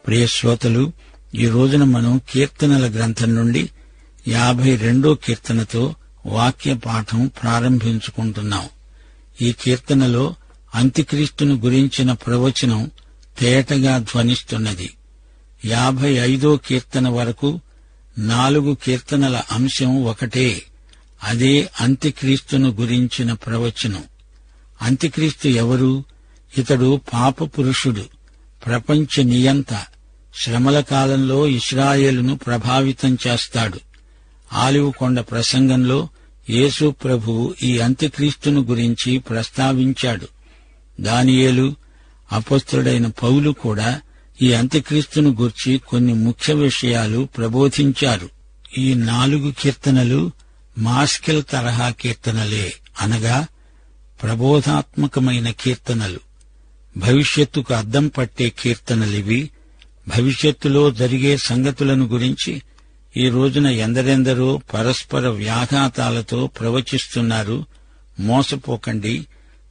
ప్రియ శ్రోతలు, ఈ రోజున మనం కీర్తనల గ్రంథం నుండి 52వ కీర్తనతో వాక్య పాఠం ప్రారంభించుకుంటున్నాం. ఈ కీర్తనలో అంత్యక్రీస్తును గురించిన ప్రవచనం తేటగా ధ్వనిస్తున్నది. 55వ కీర్తన వరకు 4 కీర్తనల అంశం ఒకటే, అదే అంత్యక్రీస్తును గురించిన ప్రవచనం. అంత్యక్రీస్తు ఎవరు? ఇతడు పాప పురుషుడు, ప్రపంచ నియంత. శ్రమల కాలంలో ఇశ్రాయేలును ప్రభావితం చేస్తాడు. ఆలివ్ కొండ ప్రసంగంలో యేసు ప్రభువు ఈ అంత్యక్రీస్తును గురించి ప్రస్తావించాడు. దానియేలు, అపొస్తలుడైన పౌలు కూడా ఈ అంత్యక్రీస్తును గూర్చి కొన్ని ముఖ్య విషయాలు ప్రబోధించారు. ఈ 4 కీర్తనలు మాస్కెల్ తరహా కీర్తనలే, అనగా ప్రబోధాత్మకమైన కీర్తనలు. భవిష్యత్తుకు అద్దం పట్టే కీర్తనలివి. భవిష్యత్తులో జరిగే సంగతులను గురించి ఈ రోజున ఎందరెందరో పరస్పర వ్యాఘాతాలతో ప్రవచిస్తున్నారు. మోసపోకండి.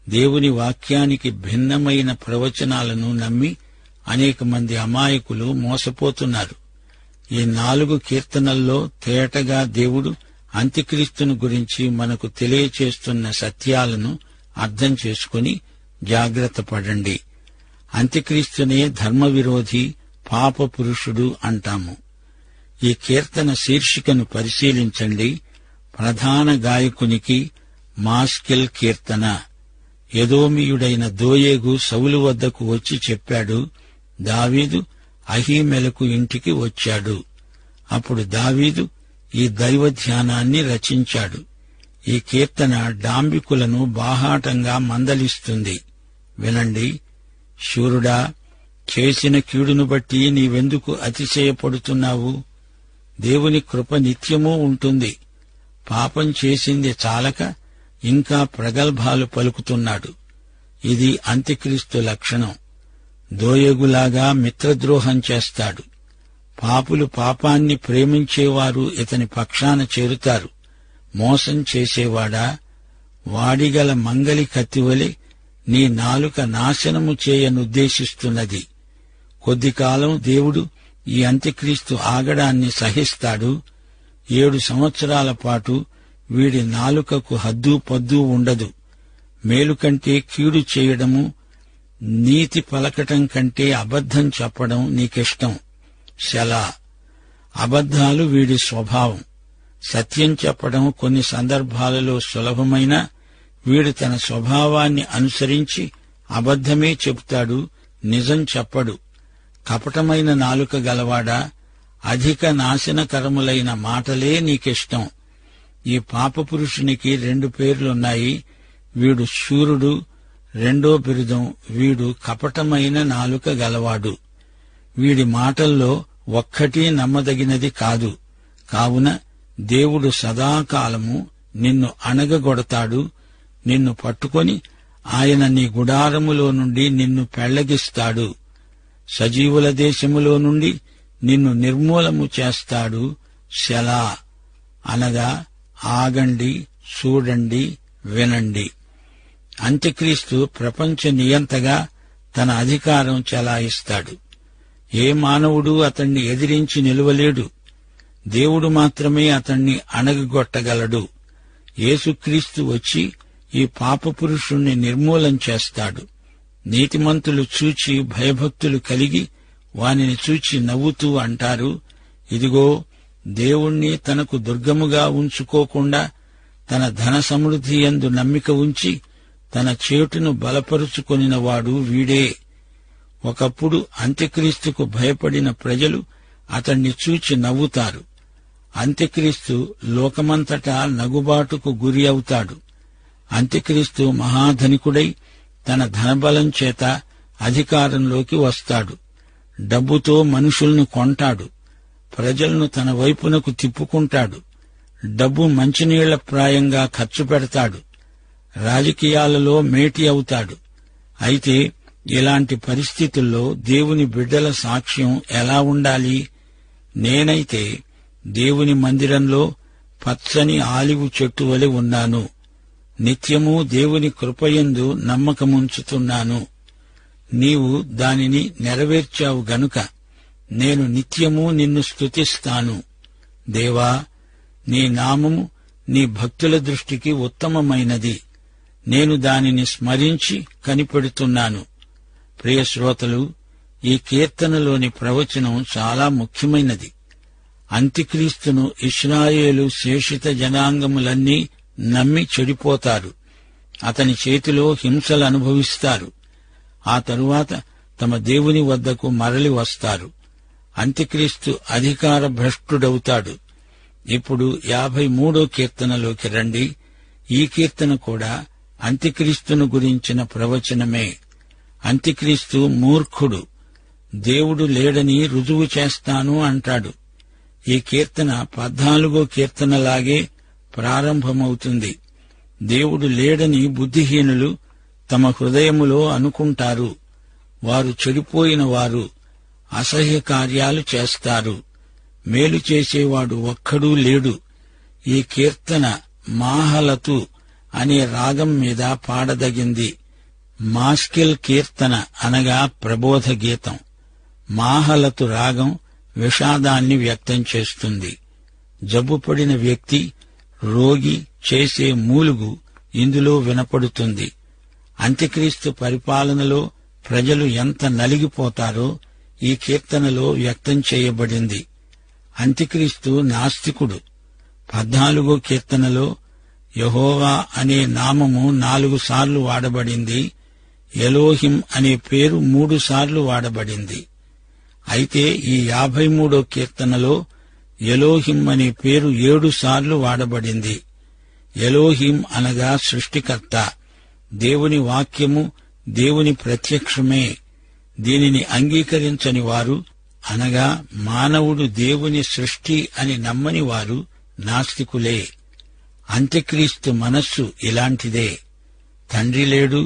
దేవుని వాక్యానికి భిన్నమైన ప్రవచనాలను నమ్మి అనేక మంది అమాయకులు మోసపోతున్నారు. ఈ 4 కీర్తనల్లో తేటగా దేవుడు అంత్యక్రీస్తును గురించి మనకు తెలియచేస్తున్న సత్యాలను అర్థం చేసుకుని జాగ్రత్త పడండి. అంత్యక్రీస్తునే ధర్మవిరోధి, పాప పురుషుడు అంటాము. ఈ కీర్తన శీర్షికను పరిశీలించండి. ప్రధాన గాయకునికి మాస్కెల్ కీర్తన. ఎదోమీయుడైన దోయేగు సౌలు వద్దకు వచ్చి చెప్పాడు, దావీదు అహీమెలకు ఇంటికి వచ్చాడు. అప్పుడు దావీదు ఈ దైవ ధ్యానాన్ని రచించాడు. ఈ కీర్తన డాంబికులను బాహాటంగా మందలిస్తుంది. వినండి. శూరుడా, చేసిన కీడును బట్టి నీవెందుకు అతిశయపడుతున్నావు? దేవుని కృప నిత్యమూ ఉంటుంది. పాపం చేసింది చాలక ఇంకా ప్రగల్భాలు పలుకుతున్నాడు. ఇది అంత్యక్రీస్తు లక్షణం. దోయగులాగా మిత్రద్రోహం చేస్తాడు. పాపులు పాపాన్ని ప్రేమించేవారు ఇతని పక్షాన చేరుతారు. మోసం చేసేవాడా, వాడిగల మంగలి కత్తివలె నీ నాలుక నాశనము చేయనుద్దేశిస్తున్నది. కొద్దికాలం దేవుడు ఈ అంత్యక్రీస్తు ఆగడాన్ని సహిస్తాడు. 7 సంవత్సరాల పాటు వీడి నాలుకకు హద్దు పద్దు ఉండదు. మేలు కంటే కీడు చేయడము, నీతి పలకటం కంటే అబద్ధం చెప్పడం నీకిష్టం. శలా. అబద్ధాలు వీడి స్వభావం. సత్యం చెప్పడం కొన్ని సందర్భాలలో సులభమైన వీడు తన స్వభావాన్ని అనుసరించి అబద్ధమే చెబుతాడు, నిజం చెప్పడు. కపటమైన నాలుక గలవాడా, అధిక నాశనకరములైన మాటలే నీకిష్టం. ఈ పాపపురుషునికి 2 పేర్లున్నాయి. వీడు శూరుడు. రెండో బిరుదం, వీడు కపటమైన నాలుక గలవాడు. వీడి మాటల్లో ఒక్కటీ నమ్మదగినది కాదు. కావున దేవుడు సదాకాలము నిన్ను అణగగొడతాడు. నిన్ను పట్టుకొని ఆయన నీ గుడారములో నుండి నిన్ను పెళ్లగిస్తాడు. సజీవుల దేశములో నుండి నిన్ను నిర్మూలము చేస్తాడు. శలా. అనగా ఆగండి, చూడండి, వినండి. అంత్యక్రీస్తు ప్రపంచ నియంతగా తన అధికారం చెలాయిస్తాడు. ఏ మానవుడు అతణ్ణి ఎదిరించి నిలువలేడు. దేవుడు మాత్రమే అతణ్ణి అణగగొట్టగలడు. యేసుక్రీస్తు వచ్చి ఈ పాపపురుషుణ్ణి నిర్మూలం చేస్తాడు. నీతిమంతులు చూచి భయభక్తులు కలిగి వానిని చూచి నవ్వుతూ అంటారు, ఇదిగో, దేవుణ్ణి తనకు దుర్గముగా ఉంచుకోకుండా తన ధన సమృద్ధి యందు నమ్మిక ఉంచి తన చేటును బలపరుచుకొనినవాడు వీడే. ఒకప్పుడు అంత్యక్రీస్తుకు భయపడిన ప్రజలు అతణ్ణి చూచి నవ్వుతారు. అంత్యక్రీస్తు లోకమంతటా నగుబాటుకు గురి అవుతాడు. అంత్యక్రీస్తు మహాధనికుడై తన ధనబలం చేత అధికారంలోకి వస్తాడు. డబ్బుతో మనుషుల్ని కొంటాడు. ప్రజలను తన వైపునకు తిప్పుకుంటాడు. డబ్బు మంచినీళ్ల ప్రాయంగా ఖర్చు పెడతాడు. రాజకీయాలలో మేటి అవుతాడు. అయితే ఇలాంటి పరిస్థితుల్లో దేవుని బిడ్డల సాక్ష్యం ఎలా ఉండాలి? నేనైతే దేవుని మందిరంలో పచ్చని ఆలివు చెట్టు వలె ఉన్నాను. నిత్యము దేవుని కృపయందు నమ్మకముంచుతున్నాను. నీవు దానిని నెరవేర్చావు గనుక నేను నిత్యము నిన్ను స్తుతిస్తాను. దేవా, నీ నామము నీ భక్తుల దృష్టికి ఉత్తమమైనది. నేను దానిని స్మరించి కనిపెడుతున్నాను. ప్రియ శ్రోతలు, ఈ కీర్తనలోని ప్రవచనం చాలా ముఖ్యమైనది. అంత్యక్రీస్తును ఇశ్రాయేలు శేషిత జనాంగములన్నీ నమ్మి చెడిపోతారు. అతని చేతిలో హింసలు అనుభవిస్తారు. ఆ తరువాత తమ దేవుని వద్దకు మరలి వస్తారు. అంత్యక్రీస్తు అధికార భ్రష్టుడవుతాడు. ఇప్పుడు 53వ కీర్తనలోకి రండి. ఈ కీర్తన కూడా అంత్యక్రీస్తును గురించిన ప్రవచనమే. అంత్యక్రీస్తు మూర్ఖుడు. దేవుడు లేడని రుజువు చేస్తాను అంటాడు. ఈ కీర్తన 14వ కీర్తనలాగే ప్రారంభమవుతుంది. దేవుడు లేడని బుద్ధిహీనులు తమ హృదయములో అనుకుంటారు. వారు చెడిపోయిన వారు, అసహ్య కార్యాలు చేస్తారు. మేలు చేసేవాడు ఒక్కడూ లేడు. ఈ కీర్తన మాహలతు అనే రాగం మీద పాడదగింది. మాస్కిల్ కీర్తన అనగా ప్రబోధ గీతం. మాహలతు రాగం విషాదాన్ని వ్యక్తం చేస్తుంది. జబ్బుపడిన వ్యక్తి, రోగి చేసే మూలుగు ఇందులో వినపడుతుంది. అంత్యక్రీస్తు పరిపాలనలో ప్రజలు ఎంత నలిగిపోతారో ఈ కీర్తనలో వ్యక్తం చేయబడింది. అంత్యక్రీస్తు నాస్తికుడు. 14వ కీర్తనలో యెహోవా అనే నామము 4 సార్లు వాడబడింది. ఎలోహిం అనే పేరు 3 సార్లు వాడబడింది. అయితే ఈ 53వ కీర్తనలో ఎలోహిం అనే పేరు 7 సార్లు వాడబడింది. ఎలోహిం అనగా సృష్టికర్త. దేవుని వాక్యము దేవుని ప్రత్యక్షమే. దీనిని అంగీకరించని వారు, అనగా మానవుడు దేవుని సృష్టి అని నమ్మని వారు నాస్తికులే. అంత్యక్రీస్తు మనస్సు ఇలాంటిదే. తండ్రి లేడు,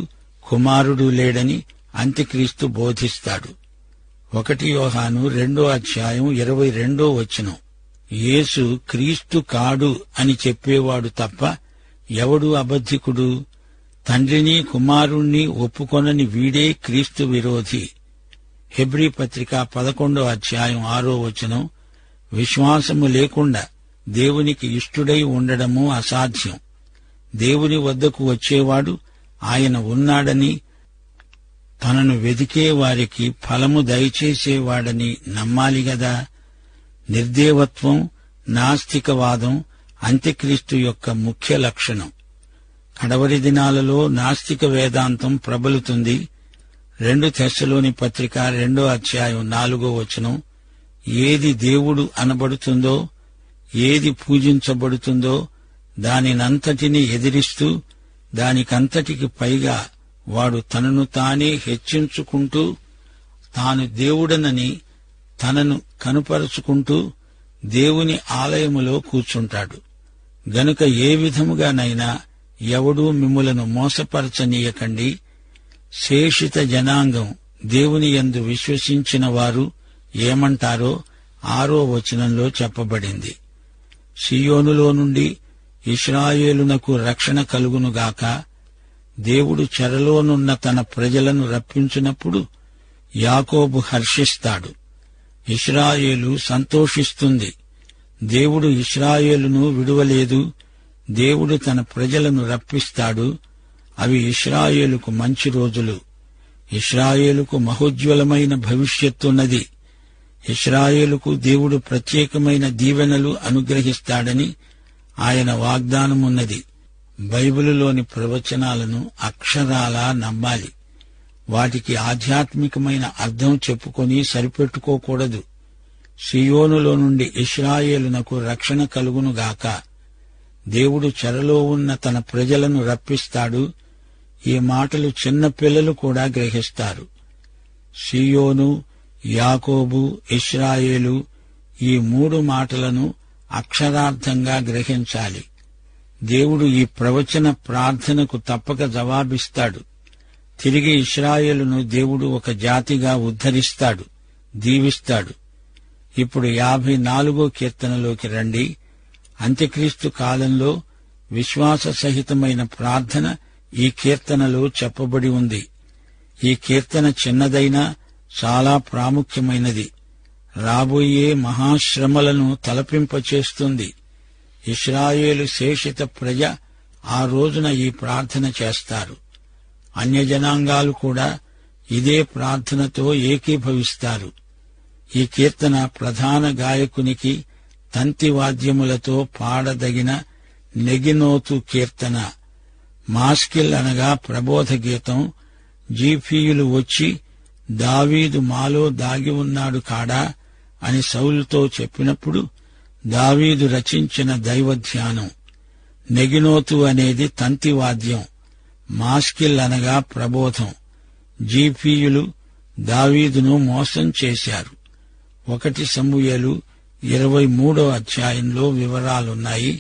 కుమారుడు లేడని అంత్యక్రీస్తు బోధిస్తాడు. 1 యోహాను 2:22 యేసు క్రీస్తు కాడు అని చెప్పేవాడు తప్ప ఎవడు అబద్ధికుడు? తండ్రిని కుమారుణ్ణి ఒప్పుకొనని వీడే క్రీస్తు విరోధి. హెబ్రీ పత్రిక 11:6 విశ్వాసము లేకుండా దేవునికి ఇష్టుడై ఉండడము అసాధ్యం. దేవుని వద్దకు వచ్చేవాడు ఆయన ఉన్నాడని, తనను వెదికే వారికి ఫలము దయచేసేవాడని నమ్మాలి గదా. నిర్దేవత్వం, నాస్తికవాదం అంత్యక్రీస్తు యొక్క ముఖ్య లక్షణం. కడవరి దినాలలో నాస్తిక వేదాంతం ప్రబలుతుంది. 2 తెస్సలోని పత్రిక 2:4 ఏది దేవుడు అనబడుతుందో, ఏది పూజించబడుతుందో దానినంతటినీ ఎదిరిస్తూ, దానికంతటికి పైగా వాడు తనను తానే హెచ్చించుకుంటూ, తాను దేవుడనని తనను కనుపరుచుకుంటూ దేవుని ఆలయములో కూర్చుంటాడు. గనుక ఏ విధముగానైనా ఎవడూ మిమ్ములను మోసపరచనీయకండి. శేషిత జనాంగం దేవుని యందు విశ్వసించిన వారు ఏమంటారో 6వ చెప్పబడింది. సియోనులో నుండి ఇశ్రాయేలునకు రక్షణ కలుగునుగాక. దేవుడు చెరలోనున్న తన ప్రజలను రప్పించినప్పుడు యాకోబు హర్షిస్తాడు, ఇశ్రాయేలు సంతోషిస్తుంది. దేవుడు ఇశ్రాయేలును విడువలేదు. దేవుడు తన ప్రజలను రప్పిస్తాడు. అవి ఇశ్రాయేలుకు మంచి రోజులు. ఇశ్రాయేలుకు మహోజ్వలమైన భవిష్యత్తున్నది. ఇశ్రాయేలుకు దేవుడు ప్రత్యేకమైన దీవెనలు అనుగ్రహిస్తాడని ఆయన వాగ్దానమున్నది. బైబిలులోని ప్రవచనాలను అక్షరాలా నమ్మాలి. వాటికి ఆధ్యాత్మికమైన అర్థం చెప్పుకొని సరిపెట్టుకోకూడదు. సియోనులో నుండి ఇశ్రాయేలునకు రక్షణ కలుగునుగాక. దేవుడు చెరలో ఉన్న తన ప్రజలను రప్పిస్తాడు. ఈ మాటలు చిన్న పిల్లలు కూడా గ్రహిస్తారు. సియోను, యాకోబు, ఇశ్రాయేలు ఈ 3 మాటలను అక్షరార్థంగా గ్రహించాలి. దేవుడు ఈ ప్రవచన ప్రార్థనకు తప్పక జవాబిస్తాడు. తిరిగి ఇశ్రాయేలును దేవుడు ఒక జాతిగా ఉద్ధరిస్తాడు, దీవిస్తాడు. ఇప్పుడు 54వ కీర్తనలోకి రండి. అంత్యక్రీస్తు కాలంలో విశ్వాస సహితమైన ప్రార్థన ఈ కీర్తనలో చెప్పబడి ఉంది. ఈ కీర్తన చిన్నదైనా చాలా ప్రాముఖ్యమైనది. రాబోయే మహాశ్రమలను తలపింపచేస్తుంది. ఇశ్రాయేలు శేషిత ప్రజ ఆ రోజున ఈ ప్రార్థన చేస్తారు. అన్యజనాంగాలు కూడా ఇదే ప్రార్థనతో ఏకీభవిస్తారు. ఈ కీర్తన ప్రధాన గాయకునికి తంతివాద్యములతో పాడదగిన నెగినోతు కీర్తన. మాస్కిల్ అనగా ప్రబోధ గీతం. జీఫీయులు వచ్చి దావీదు మాలో దాగి ఉన్నాడు కాడా అని సౌలుతో చెప్పినప్పుడు దావీదు రచించిన దైవధ్యానం. నెగినోతు అనేది తంతివాద్యం, మాస్కిల్ అనగా ప్రబోధం. జీఫీయులు దావీదును మోసం చేశారు. 1 సమూయేలు 23వ అధ్యాయంలో వివరాలున్నాయి.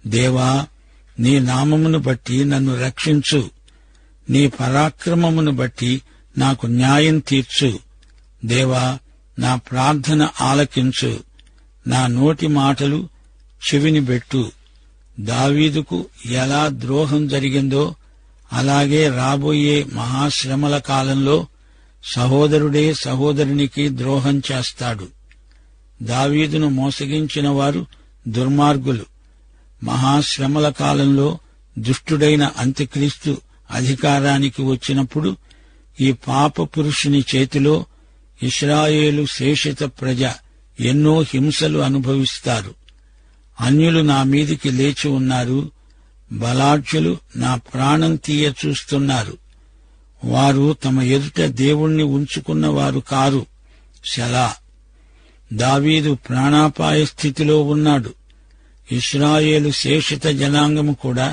దేవా, నీ నామమును బట్టి నన్ను రక్షించు, నీ పరాక్రమమును బట్టి నాకు న్యాయం తీర్చు. దేవా, నా ప్రార్థన ఆలకించు, నా నోటి మాటలు చెవిని బెట్టు. దావీదుకు ఎలా ద్రోహం జరిగిందో అలాగే రాబోయే మహాశ్రమల కాలంలో సహోదరుడే సహోదరునికి ద్రోహం చేస్తాడు. దావీదును మోసగించిన వారు దుర్మార్గులు. మహాశ్రమల కాలంలో దుష్టుడైన అంత్యక్రీస్తు అధికారానికి వచ్చినప్పుడు ఈ పాప పురుషుని చేతిలో ఇశ్రాయేలు శేషిత ప్రజ ఎన్నో హింసలు అనుభవిస్తారు. అన్యులు నా మీదికి లేచి ఉన్నారు, బలాఢ్యులు నా ప్రాణం తీయ చూస్తున్నారు. వారు తమ ఎదుట దేవుణ్ణి ఉంచుకున్నవారు కారు. సెలా. దావీదు ప్రాణాపాయ స్థితిలో ఉన్నాడు. ఇశ్రాయేలు శేషిత జనాంగము కూడా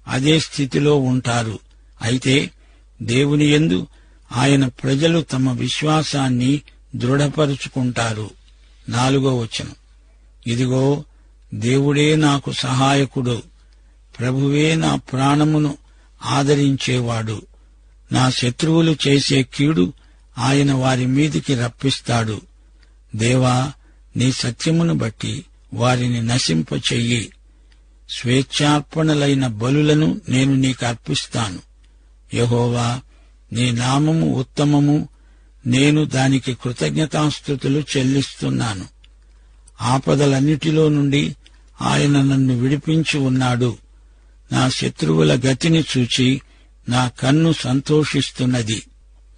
అదే స్థితిలో ఉంటారు. అయితే దేవుని యందు ఆయన ప్రజలు తమ విశ్వాసాన్ని దృఢపరుచుకుంటారు. 4వ వచనం. ఇదిగో, దేవుడే నాకు సహాయకుడు, ప్రభువే నా ప్రాణమును ఆదరించేవాడు. నా శత్రువులు చేసే కీడు ఆయన వారి మీదికి రప్పిస్తాడు. దేవా, నీ సత్యమును బట్టి వారిని నశింపచెయ్యి. స్వేచ్ఛార్పణలైన బలులను నేను నీకు అర్పిస్తాను. యెహోవా, నీ నామము ఉత్తమము, నేను దానికి కృతజ్ఞతాస్తుతులు చెల్లిస్తున్నాను. ఆపదలన్నిటిలో నుండి ఆయన నన్ను విడిపించి ఉన్నాడు. నా శత్రువుల గతిని చూచి నా కన్ను సంతోషిస్తున్నది.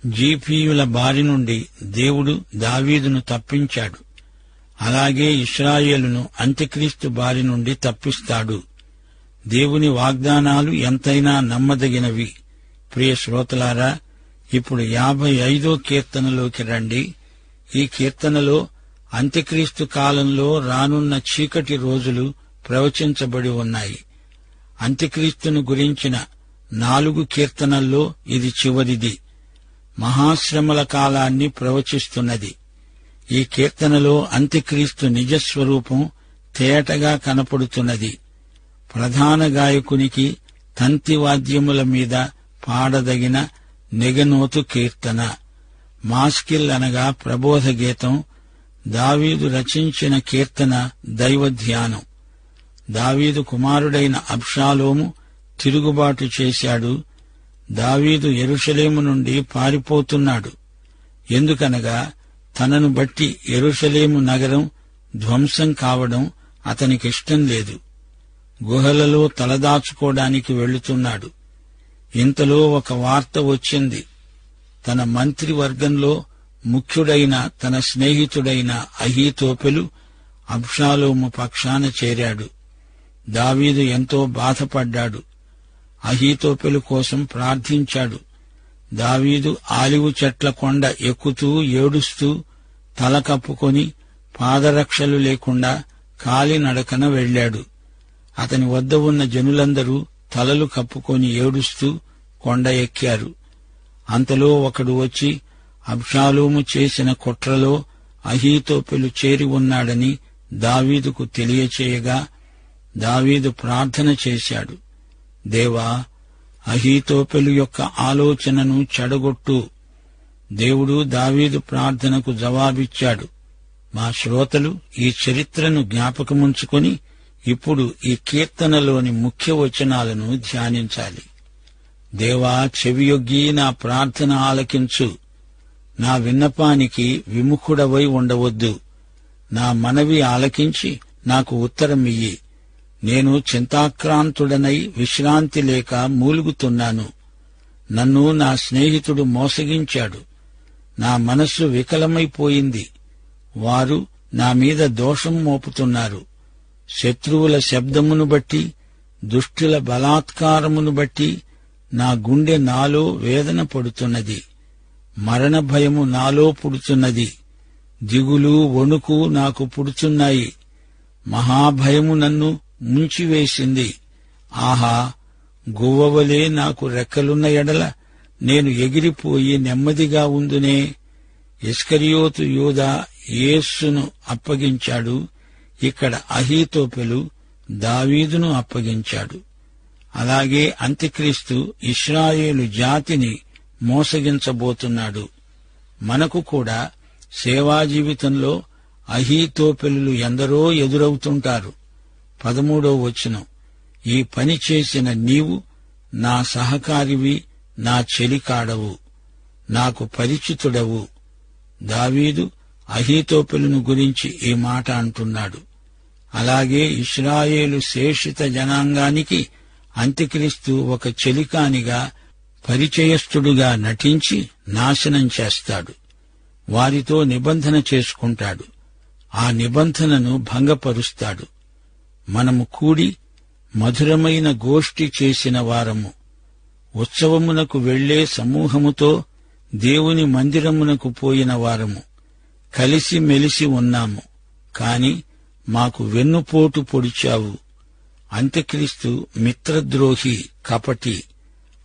జీఫీయుల బారి నుండి దేవుడు దావీదును తప్పించాడు. అలాగే ఇశ్రాయేలును అంత్యక్రీస్తు బారి నుండి తప్పిస్తాడు. దేవుని వాగ్దానాలు ఎంతైనా నమ్మదగినవి. ప్రియ శ్రోతలారా, ఇప్పుడు 55వ కీర్తనలోకి రండి. ఈ కీర్తనలో అంత్యక్రీస్తు కాలంలో రానున్న చీకటి రోజులు ప్రవచించబడి ఉన్నాయి. అంత్యక్రీస్తును గురించిన 4 కీర్తనల్లో ఇది చివరిది. మహాశ్రమల కాలాన్ని ప్రవచిస్తున్నది. ఈ కీర్తనలో అంత్యక్రీస్తు నిజస్వరూపం తేటగా కనపడుతున్నది. ప్రధాన గాయకునికి తంతివాద్యముల మీద పాడదగిన నెగనోతు కీర్తన. మాస్కిల్ అనగా ప్రబోధ గీతం. దావీదు రచించిన కీర్తన దైవధ్యానం. దావీదు కుమారుడైన అబ్షాలోము తిరుగుబాటు చేశాడు. దావీదు యెరూషలేము నుండి పారిపోతున్నాడు. ఎందుకనగా తనను బట్టి యెరూషలేము నగరం ధ్వంసం కావడం అతనికిష్టం లేదు. గుహలలో తలదాచుకోవడానికి వెళుతున్నాడు. ఇంతలో ఒక వార్త వచ్చింది. తన మంత్రివర్గంలో ముఖ్యుడైన తన స్నేహితుడైన అహీతోపెలు అబ్షాలోము పక్షాన చేరాడు. దావీదు ఎంతో బాధపడ్డాడు. అహీతోపెలు కోసం ప్రార్థించాడు. దావీదు ఆలివు చెట్ల కొండ ఎక్కుతూ ఏడుస్తూ తల కప్పుకొని పాదరక్షలు లేకుండా కాలినడకన వెళ్లాడు. అతని వద్ద ఉన్న జనులందరూ తలలు కప్పుకొని ఏడుస్తూ కొండ ఎక్కారు. అంతలో ఒకడు వచ్చి అబ్షాలోము చేసిన కుట్రలో అహీతోపెలు చేరి ఉన్నాడని దావీదుకు తెలియచేయగా దావీదు ప్రార్థన చేశాడు. దేవా, అహీతోపెలు యొక్క ఆలోచనను చెడగొట్టు. దేవుడు దావీదు ప్రార్థనకు జవాబిచ్చాడు. మా శ్రోతలు ఈ చరిత్రను జ్ఞాపకముంచుకొని ఇప్పుడు ఈ కీర్తనలోని ముఖ్య వచనాలను ధ్యానించాలి. దేవా, చెవియొగ్గి నా ప్రార్థన ఆలకించు. నా విన్నపానికి విముఖుడవై ఉండవద్దు. నా మనవి ఆలకించి నాకు ఉత్తరమియ్యి. నేను చింతాక్రాంతుడనై విశ్రాంతి లేక మూలుగుతున్నాను. నన్ను నా స్నేహితుడు మోసగించాడు. నా మనస్సు వికలమైపోయింది. వారు నా మీద దోషం మోపుతున్నారు. శత్రువుల శబ్దమును బట్టి, దుష్టుల బలాత్కారమును బట్టి నా గుండె నాలో వేదన పడుతున్నది. మరణ భయము నాలో పుడుతున్నది. దిగులు, వణుకు నాకు పుడుతున్నాయి. మహాభయము నన్ను ముంచివేసింది. ఆహా, గువ్వవలే నాకు రెక్కలున్న ఎడల నేను ఎగిరిపోయి నెమ్మదిగా ఉందునే. ఇస్కరియోతు యూదా యేసును అప్పగించాడు. ఇక్కడ అహీతోపెలు దావీదును అప్పగించాడు. అలాగే అంత్యక్రీస్తు ఇశ్రాయేలు జాతిని మోసగించబోతున్నాడు. మనకు కూడా సేవా జీవితంలో అహీతోపెలు ఎందరో ఎదురవుతుంటారు. 13వ వచనం, ఈ పని చేసిన నీవు నా సహకారివి, నా చెలికాడవు, నాకు పరిచితుడవు. దావీదు అహీతోపెలును గురించి ఈ మాట అంటున్నాడు. అలాగే ఇశ్రాయేలు శేషిత జనాంగానికి అంత్యక్రీస్తు ఒక చెలికానిగా, పరిచయస్థుడుగా నటించి నాశనం చేస్తాడు. వారితో నిబంధన చేసుకుంటాడు. ఆ నిబంధనను భంగపరుస్తాడు. మనము కూడి మధురమైన గోష్ఠి చేసిన వారము. ఉత్సవమునకు వెళ్లే సమూహముతో దేవుని మందిరమునకు పోయిన వారము. కలిసి మెలిసి ఉన్నాము. కాని మాకు వెన్నుపోటు పొడిచావు. అంత్యక్రీస్తు మిత్రద్రోహి, కపటి.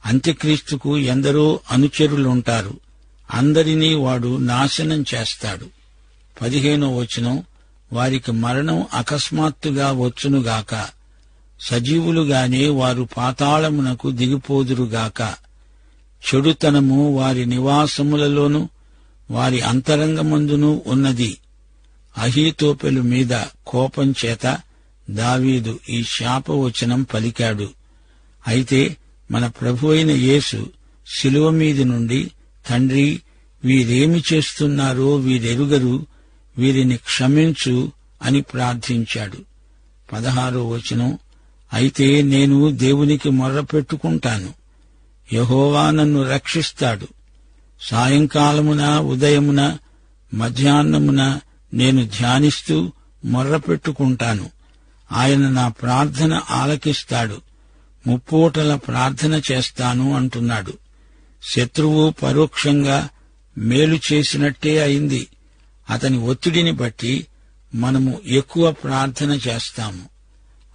అంత్యక్రీస్తుకు ఎందరో అనుచరులుంటారు. అందరినీ వాడు నాశనం చేస్తాడు. 15వ వచనం, వారికి మరణం అకస్మాత్తుగా వచ్చునుగాక. సజీవులుగానే వారు పాతాళమునకు దిగిపోదురుగాక. చెడుతనము వారి నివాసములలోనూ వారి అంతరంగమందును ఉన్నది. అహీతోపెలు మీద కోపం చేత దావీదు ఈ శాపవచనం పలికాడు. అయితే మన ప్రభువైన యేసు శిలువ మీది నుండి, తండ్రి, వీరేమి చేస్తున్నారో వీరెరుగరు, వీరిని క్షమించు అని ప్రార్థించాడు. 16వ వచనం, అయితే నేను దేవునికి మొర్రపెట్టుకుంటాను. యెహోవా నన్ను రక్షిస్తాడు. సాయంకాలమున, ఉదయమున, మధ్యాహ్నమున నేను ధ్యానిస్తూ మొర్రపెట్టుకుంటాను. ఆయన నా ప్రార్థన ఆలకిస్తాడు. ముప్పూటల ప్రార్థన చేస్తాను అంటున్నాడు. శత్రువు పరోక్షంగా మేలు చేసినట్టే అయింది. అతని ఒత్తిడిని బట్టి మనము ఎక్కువ ప్రార్థన చేస్తాము.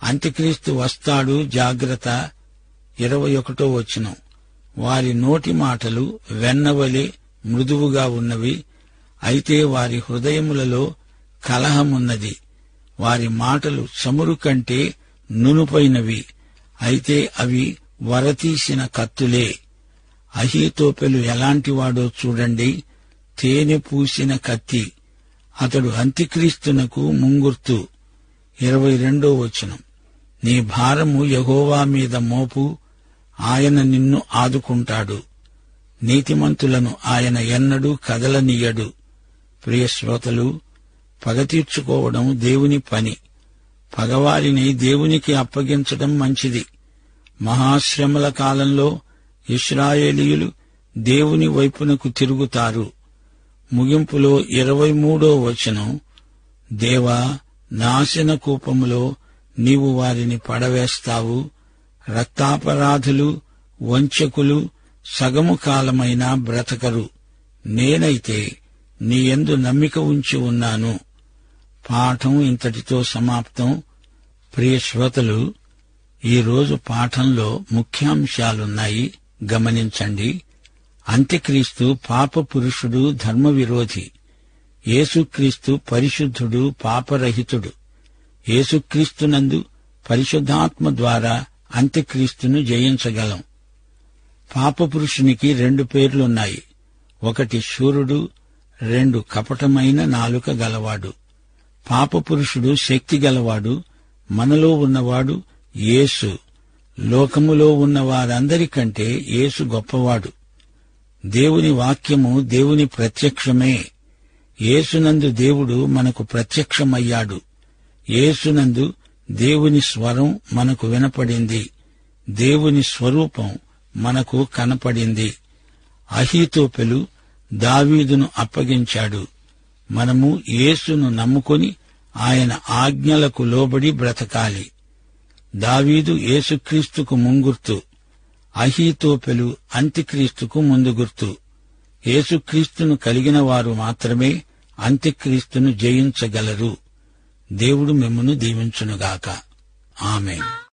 అంత్యక్రీస్తు వస్తాడు, జాగ్రత్త. 21వ వచనం, వారి నోటి మాటలు వెన్నవలే మృదువుగా ఉన్నవి. అయితే వారి హృదయములలో కలహమున్నది. వారి మాటలు చమురు కంటే నునుపైనవి. అయితే అవి వరతీసిన కత్తులే. అహీతోపెలు ఎలాంటివాడో చూడండి. తేనె పూసిన కత్తి. అతడు అంత్యక్రీస్తునకు ముంగుర్తు. 22వ వచనం, నీ భారము యెహోవా మీద మోపు, ఆయన నిన్ను ఆదుకుంటాడు. నీతిమంతులను ఆయన ఎన్నడూ కదలనీయడు. ప్రియ శ్రోతలు, పగ తీర్చుకోవడం దేవుని పని. పగవారిని దేవునికి అప్పగించడం మంచిది. మహాశ్రమల కాలంలో ఇశ్రాయేలీయులు దేవుని వైపునకు తిరుగుతారు. ముగింపులో 23వ వచనం, దేవా, నాశన కూపములో నీవు వారిని పడవేస్తావు. రక్తాపరాధులు, వంచకులు సగము కాలమైనా బ్రతకరు. నేనైతే నీ యందు నమ్మిక ఉంచి ఉన్నాను. పాఠం ఇంతటితో సమాప్తం. ప్రియ శ్రోతలు, ఈరోజు పాఠంలో ముఖ్యాంశాలున్నాయి, గమనించండి. అంత్యక్రీస్తు పాపపురుషుడు, ధర్మవిరోధి. యేసుక్రీస్తు పరిశుద్ధుడు, పాపరహితుడు. యేసుక్రీస్తునందు పరిశుద్ధాత్మ ద్వారా అంత్యక్రీస్తును జయించగలం. పాపపురుషునికి 2 పేర్లున్నాయి. 1 శూరుడు, 2 కపటమైన నాలుక గలవాడు. పాపపురుషుడు శక్తి గలవాడు. మనలో ఉన్నవాడు యేసు. లోకములో ఉన్న వారందరికంటే యేసు గొప్పవాడు. దేవుని వాక్యము దేవుని ప్రత్యక్షమే. యేసునందు దేవుడు మనకు ప్రత్యక్షమయ్యాడు. యేసునందు దేవుని స్వరం మనకు వినపడింది. దేవుని స్వరూపం మనకు కనపడింది. అహీతోపెలు దావీదును అప్పగించాడు. మనము యేసును నమ్ముకొని ఆయన ఆజ్ఞలకు లోబడి బ్రతకాలి. దావీదు యేసుక్రీస్తుకు ముంగుర్తు, అహీతోపెలు అంత్యక్రీస్తుకు ముందు గుర్తు. యేసుక్రీస్తును కలిగిన వారు మాత్రమే అంత్యక్రీస్తును జయించగలరు. దేవుడు మిమ్మును దీవించునుగాక. ఆమేన్.